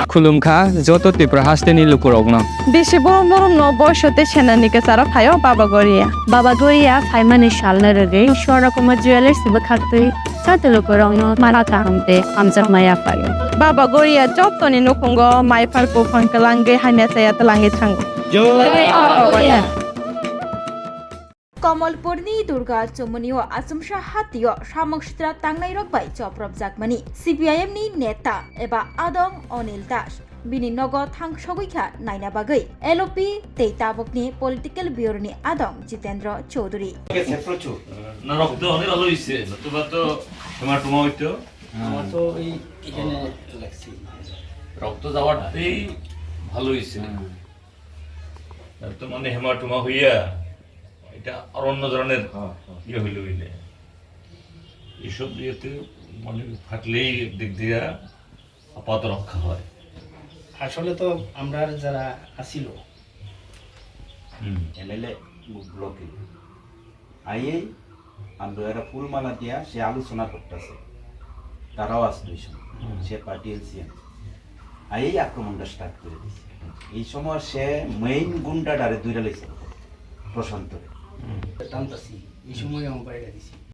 खुलुमखा जत त्रिपुरा हास्टेनि लुकुरगनो बेसे बरम न बयसते सेनानिके सारा फायो बाबा गरिया फाइमानि शालना रगे शोरकमा ज्वेलर्स बखाक्तै सातलो करंनो माराथा हमते आमजक माया फायो बाबा गरिया जत्तनि नखंगो माइफारको फंकलांगे हाइनासाया तलाहे थांगो कमलपुरनि दुर्गा चमुनियो आसमसा हातियो सामक्षित्रा तांनाय रकबाय चप्रब जाकमानि सीपीआईएम नि नेता एबा आदम अनिल दास बिनि नगो थांसगैखा नायना बागै एलओपि तेताबकनि पलिटिकल ब्यूरोनि आदम जितेन्द्र चौधुरी না রক্ত অনেক ভালো হইছে নতুবা তো তোমার টুমা হইতো আমার তো এই এখানে লাগছে রক্ত যাওয়াটাই ভালো হইছে তো মানে হেমাটোমা হইয়া এটা আর অন্য ধরনের ইয়ে হইলে এসব ইয়েতে মানে ফাটলেই দিক দিয়া আপাত রক্ষা হয় আসলে তো আমরা যারা আসিল এমএলএ ব্লকে আইয়ে আমরা ফুলমালা দিয়া সে আলোচনা করতেছে তারাও আসবে সে পার্টি এলসিএম আইয়ে আক্রমণটা স্টার্ট করে দিছে এই সময় সে মেইন গুন্ডাটারে দুইটা লইছে প্রশান্তরে টানতাছি এই সময় আমার বাইরে দিছি